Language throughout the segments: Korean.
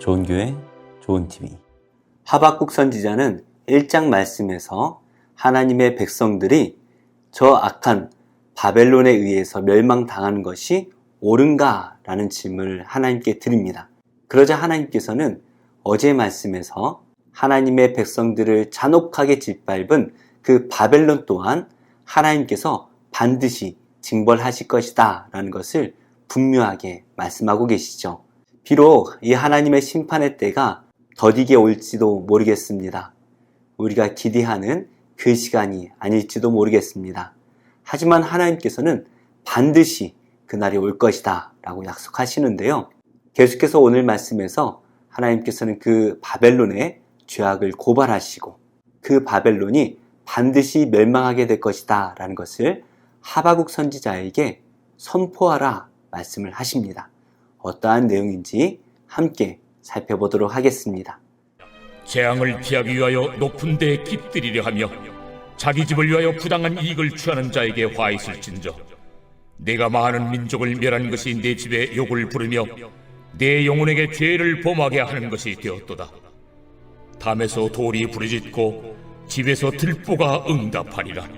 좋은 교회, 좋은 TV. 하박국 선지자는 1장 말씀에서 하나님의 백성들이 저 악한 바벨론에 의해서 멸망당하는 것이 옳은가? 라는 질문을 하나님께 드립니다. 그러자 하나님께서는 어제 말씀에서 하나님의 백성들을 잔혹하게 짓밟은 그 바벨론 또한 하나님께서 반드시 징벌하실 것이다 라는 것을 분명하게 말씀하고 계시죠. 비록 이 하나님의 심판의 때가 더디게 올지도 모르겠습니다. 우리가 기대하는 그 시간이 아닐지도 모르겠습니다. 하지만 하나님께서는 반드시 그날이 올 것이다 라고 약속하시는데요. 계속해서 오늘 말씀에서 하나님께서는 그 바벨론의 죄악을 고발하시고 그 바벨론이 반드시 멸망하게 될 것이다 라는 것을 하박국 선지자에게 선포하라 말씀을 하십니다. 어떠한 내용인지 함께 살펴보도록 하겠습니다. 재앙을 피하기 위하여 높은 데에 깃들이려 하며 자기 집을 위하여 부당한 이익을 취하는 자에게 화 있을진저 내가 많은 민족을 멸한 것이 내 집에 욕을 부르며 내 영혼에게 죄를 범하게 하는 것이 되었도다. 담에서 돌이 부르짖고 집에서 들보가 응답하리라.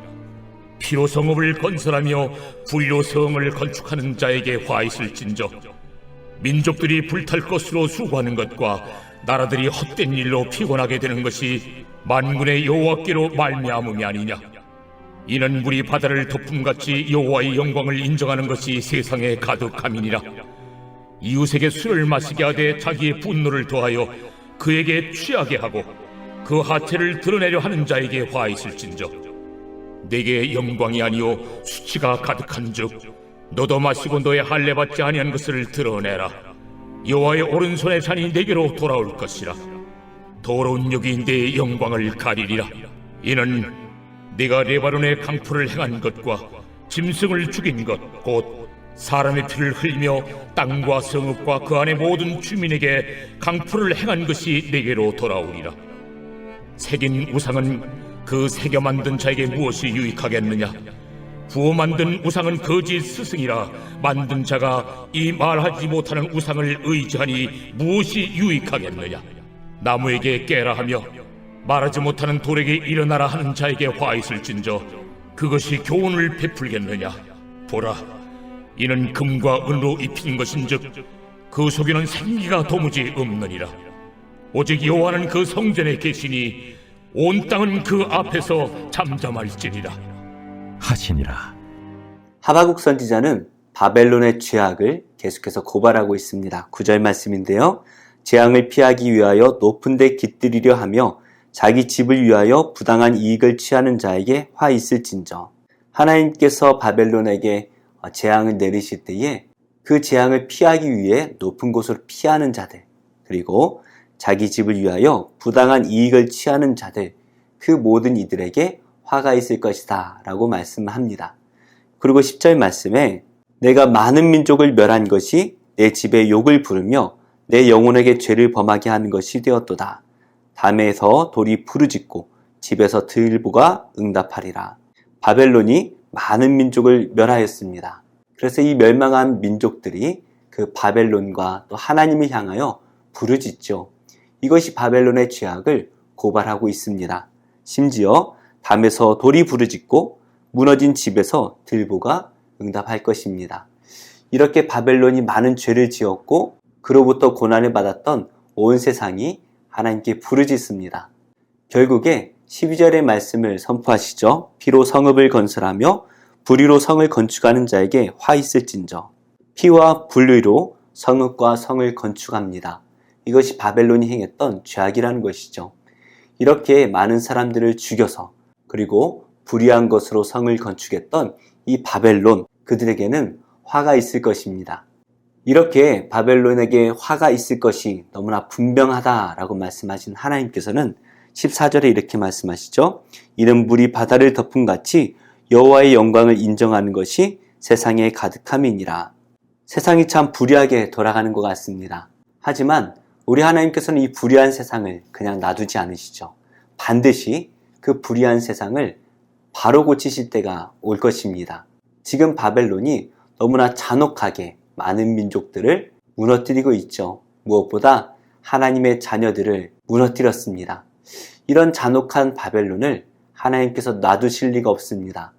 피로 성읍을 건설하며 불의로 성을 건축하는 자에게 화 있을진저 민족들이 불탈 것으로 수고하는 것과 나라들이 헛된 일로 피곤하게 되는 것이 만군의 여호와께로 말미암음이 아니냐. 이는 물이 바다를 덮음같이 여호와의 영광을 인정하는 것이 세상에 가득함이니라. 이웃에게 술을 마시게 하되 자기의 분노를 더하여 그에게 취하게 하고 그 하체를 드러내려 하는 자에게 화 있을진저 내게 영광이 아니요 수치가 가득한즉 너도 마시고 너의 할례 받지 아니한 것을 드러내라. 여호와의 오른손의 잔이 내게로 돌아올 것이라. 더러운 욕이 내 영광을 가리리라. 이는 네가 레바논의 강풀을 행한 것과 짐승을 죽인 것 곧 사람의 피를 흘리며 땅과 성읍과 그 안의 모든 주민에게 강풀을 행한 것이 내게로 돌아오리라. 새긴 우상은 그 새겨 만든 자에게 무엇이 유익하겠느냐. 부어 만든 우상은 거짓 스승이라. 만든 자가 이 말하지 못하는 우상을 의지하니 무엇이 유익하겠느냐. 나무에게 깨라 하며 말하지 못하는 돌에게 일어나라 하는 자에게 화 있을진저 그것이 교훈을 베풀겠느냐. 보라, 이는 금과 은으로 입힌 것인즉 그 속에는 생기가 도무지 없느니라. 오직 여호와는 그 성전에 계시니 온 땅은 그 앞에서 잠잠할지니라 하시니라. 하박국 선지자는 바벨론의 죄악을 계속해서 고발하고 있습니다. 9절 말씀인데요. 재앙을 피하기 위하여 높은 데 깃들이려 하며 자기 집을 위하여 부당한 이익을 취하는 자에게 화 있을진저. 하나님께서 바벨론에게 재앙을 내리실 때에 그 재앙을 피하기 위해 높은 곳으로 피하는 자들, 그리고 자기 집을 위하여 부당한 이익을 취하는 자들, 그 모든 이들에게 화가 있을 것이다 라고 말씀합니다. 그리고 10절 말씀에 내가 많은 민족을 멸한 것이 내 집에 욕을 부르며 내 영혼에게 죄를 범하게 하는 것이 되었도다. 담에서 돌이 부르짖고 집에서 들보가 응답하리라. 바벨론이 많은 민족을 멸하였습니다. 그래서 이 멸망한 민족들이 그 바벨론과 또 하나님을 향하여 부르짖죠. 이것이 바벨론의 죄악을 고발하고 있습니다. 심지어 담에서 돌이 부르짖고 무너진 집에서 들보가 응답할 것입니다. 이렇게 바벨론이 많은 죄를 지었고 그로부터 고난을 받았던 온 세상이 하나님께 부르짖습니다. 결국에 12절의 말씀을 선포하시죠. 피로 성읍을 건설하며 불의로 성을 건축하는 자에게 화 있을진저. 피와 불의로 성읍과 성을 건축합니다. 이것이 바벨론이 행했던 죄악이라는 것이죠. 이렇게 많은 사람들을 죽여서 그리고 불의한 것으로 성을 건축했던 이 바벨론, 그들에게는 화가 있을 것입니다. 이렇게 바벨론에게 화가 있을 것이 너무나 분명하다라고 말씀하신 하나님께서는 14절에 이렇게 말씀하시죠. 이는 물이 바다를 덮음같이 여호와의 영광을 인정하는 것이 세상에 가득함이니라. 세상이 참 불의하게 돌아가는 것 같습니다. 하지만 우리 하나님께서는 이 불의한 세상을 그냥 놔두지 않으시죠. 반드시 그 불의한 세상을 바로 고치실 때가 올 것입니다. 지금 바벨론이 너무나 잔혹하게 많은 민족들을 무너뜨리고 있죠. 무엇보다 하나님의 자녀들을 무너뜨렸습니다. 이런 잔혹한 바벨론을 하나님께서 놔두실 리가 없습니다.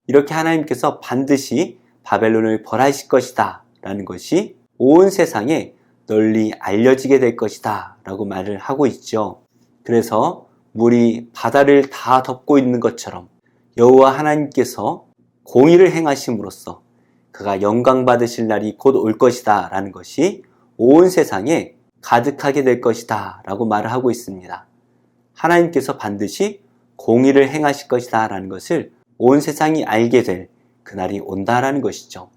이렇게 하나님께서 반드시 바벨론을 벌하실 것이다 라는 것이 온 세상에 널리 알려지게 될 것이다 라고 말을 하고 있죠. 그래서 물이 바다를 다 덮고 있는 것처럼 여호와 하나님께서 공의를 행하심으로써 그가 영광 받으실 날이 곧 올 것이다 라는 것이 온 세상에 가득하게 될 것이다 라고 말을 하고 있습니다. 하나님께서 반드시 공의를 행하실 것이다 라는 것을 온 세상이 알게 될 그날이 온다라는 것이죠.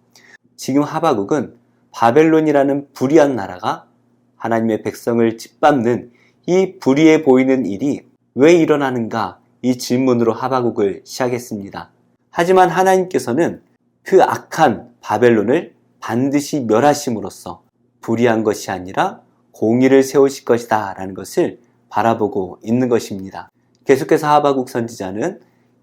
지금 하박국은 바벨론이라는 불의한 나라가 하나님의 백성을 짓밟는 이 불의해 보이는 일이 왜 일어나는가 이 질문으로 하박국을 시작했습니다. 하지만 하나님께서는 그 악한 바벨론을 반드시 멸하심으로써 불의한 것이 아니라 공의를 세우실 것이다 라는 것을 바라보고 있는 것입니다. 계속해서 하박국 선지자는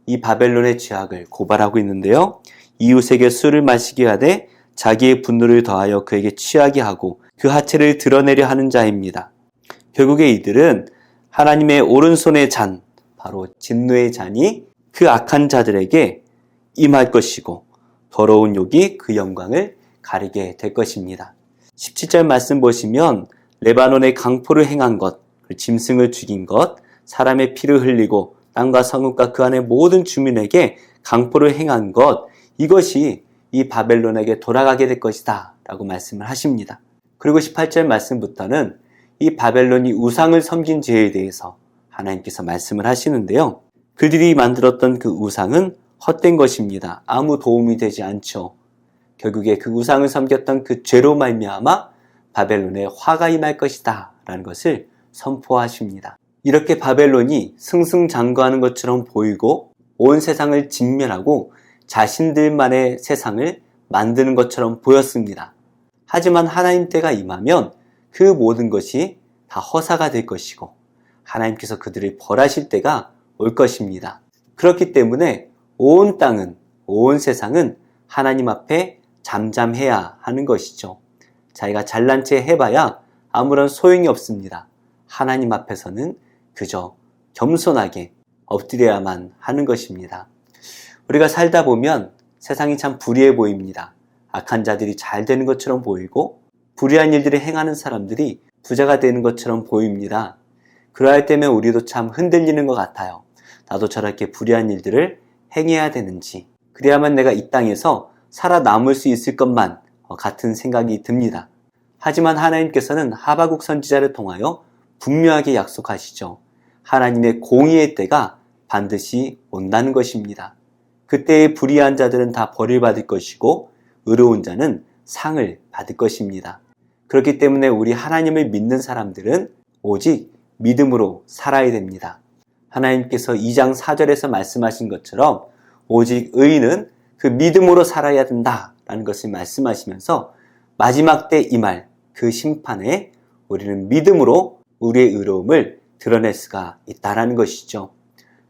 이 바벨론의 죄악을 고발하고 있는데요. 이웃에게 술을 마시게 하되 자기의 분노를 더하여 그에게 취하게 하고 그 하체를 드러내려 하는 자입니다. 결국에 이들은 하나님의 오른손의 잔, 바로 진노의 잔이 그 악한 자들에게 임할 것이고 더러운 욕이 그 영광을 가리게 될 것입니다. 17절 말씀 보시면 레바논의 강포를 행한 것, 짐승을 죽인 것, 사람의 피를 흘리고 땅과 성읍과 그 안의 모든 주민에게 강포를 행한 것, 이것이 이 바벨론에게 돌아가게 될 것이다 라고 말씀을 하십니다. 그리고 18절 말씀부터는 이 바벨론이 우상을 섬긴 죄에 대해서 하나님께서 말씀을 하시는데요. 그들이 만들었던 그 우상은 헛된 것입니다. 아무 도움이 되지 않죠. 결국에 그 우상을 섬겼던 그 죄로 말미암아 바벨론에 화가 임할 것이다 라는 것을 선포하십니다. 이렇게 바벨론이 승승장구하는 것처럼 보이고 온 세상을 진멸하고 자신들만의 세상을 만드는 것처럼 보였습니다. 하지만 하나님 때가 임하면 그 모든 것이 다 허사가 될 것이고 하나님께서 그들을 벌하실 때가 올 것입니다. 그렇기 때문에 온 땅은, 온 세상은 하나님 앞에 잠잠해야 하는 것이죠. 자기가 잘난 체 해봐야 아무런 소용이 없습니다. 하나님 앞에서는 그저 겸손하게 엎드려야만 하는 것입니다. 우리가 살다 보면 세상이 참 불의해 보입니다. 악한 자들이 잘 되는 것처럼 보이고 불의한 일들을 행하는 사람들이 부자가 되는 것처럼 보입니다. 그러할 때면 우리도 참 흔들리는 것 같아요. 나도 저렇게 불의한 일들을 행해야 되는지, 그래야만 내가 이 땅에서 살아남을 수 있을 것만 같은 생각이 듭니다. 하지만 하나님께서는 하박국 선지자를 통하여 분명하게 약속하시죠. 하나님의 공의의 때가 반드시 온다는 것입니다. 그때의 불의한 자들은 다 벌을 받을 것이고 의로운 자는 상을 받을 것입니다. 그렇기 때문에 우리 하나님을 믿는 사람들은 오직 믿음으로 살아야 됩니다. 하나님께서 2장 4절에서 말씀하신 것처럼 오직 의인은 그 믿음으로 살아야 된다라는 것을 말씀하시면서 마지막 때 임할 그 심판에 우리는 믿음으로 우리의 의로움을 드러낼 수가 있다라는 것이죠.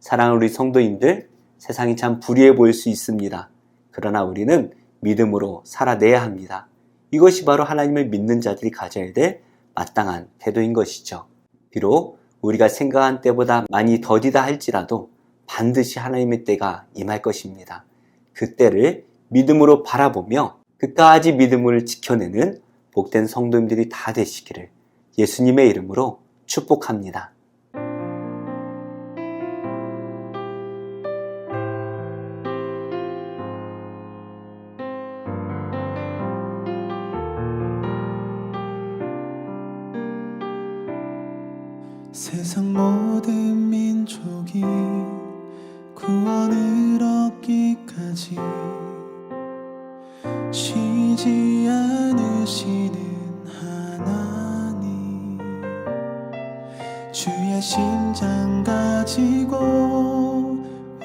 사랑하는 우리 성도님들, 세상이 참 불의해 보일 수 있습니다. 그러나 우리는 믿음으로 살아내야 합니다. 이것이 바로 하나님을 믿는 자들이 가져야 될 마땅한 태도인 것이죠. 비록 우리가 생각한 때보다 많이 더디다 할지라도 반드시 하나님의 때가 임할 것입니다. 그 때를 믿음으로 바라보며 끝까지 믿음을 지켜내는 복된 성도님들이 다 되시기를 예수님의 이름으로 축복합니다. 세상 모든 민족이 구원을 얻기까지 쉬지 않으시는 하나님, 주의 심장 가지고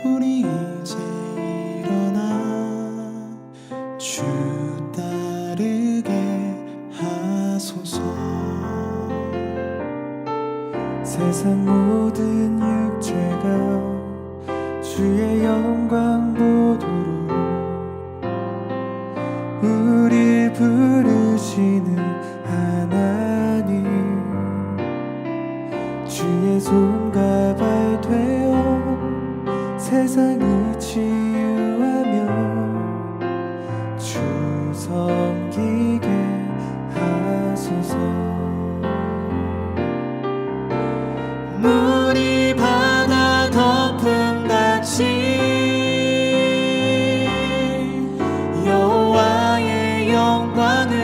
우리 이제 일어나 주 따르게 하소서. 세상 모든 육체가 주의 영광 보도록 우릴 부르시는 하나님, 세상을 치유하며 주 섬기게 하소서. 물이 바다 덮음같이 여호와의 영광을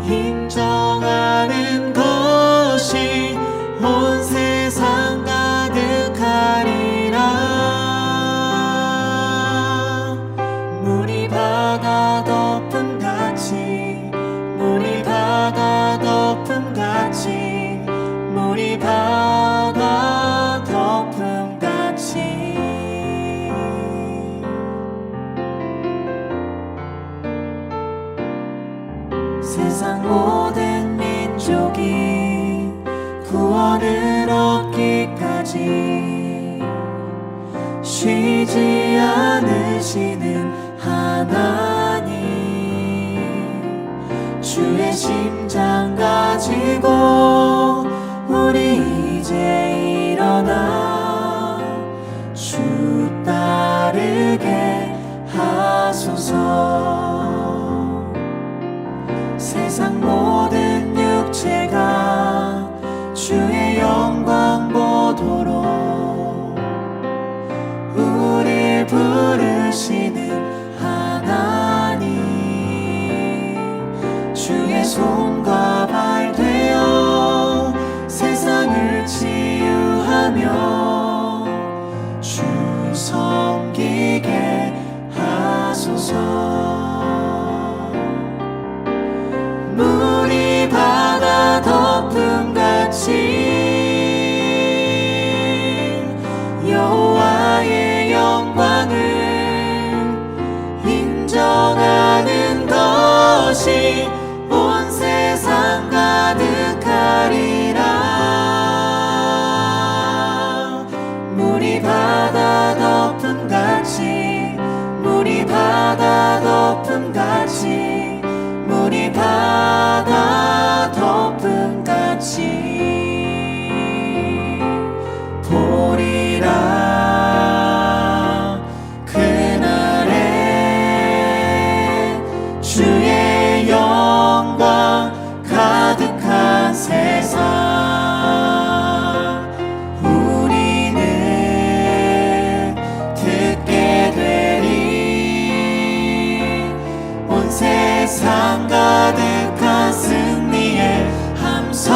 인정하는 것이 온 세상 가득하리라. 물이 바다 덮음같이 물이 바다 덮음같이 물이 바다 덮음같이 세상 모든 민족이 구원을 얻기까지 쉬지 않으시는 하나님, 주의 심장 가지고 우리 이제 일어나 주 따르게 하소서. 세상 모든 육체가 주의 영광 보도록 우릴 부르시는 하나님, 주의 손과 발 되어 세상을 치유하며 주 섬기게 하소서. 물이 바다 덮음같이 여호와의 영광을 인정하는 것이 온 세상 가득하리라. 물이 바다 덮음같이 물이 바다 덮음같이 물이 바다 덮음같이 보리라. 그날에 주의 영광 가득한 세상 우리는 듣게 되리. 온 세상 가득한 승리의 함성.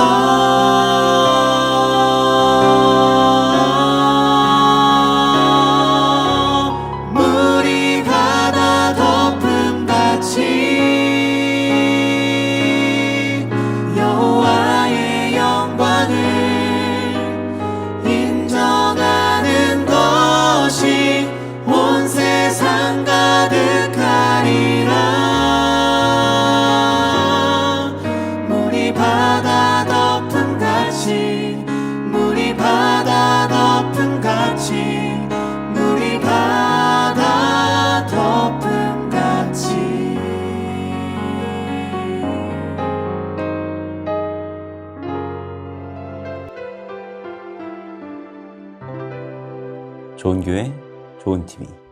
물이 바다 덮음같이 여호와의 영광을 인정하는 것이 온 세상 가득하리라. 물이 바다 덮음같이 물이 바다 덮음같이 물이 바다 덮음같이 좋은 교회, 좋은 TV.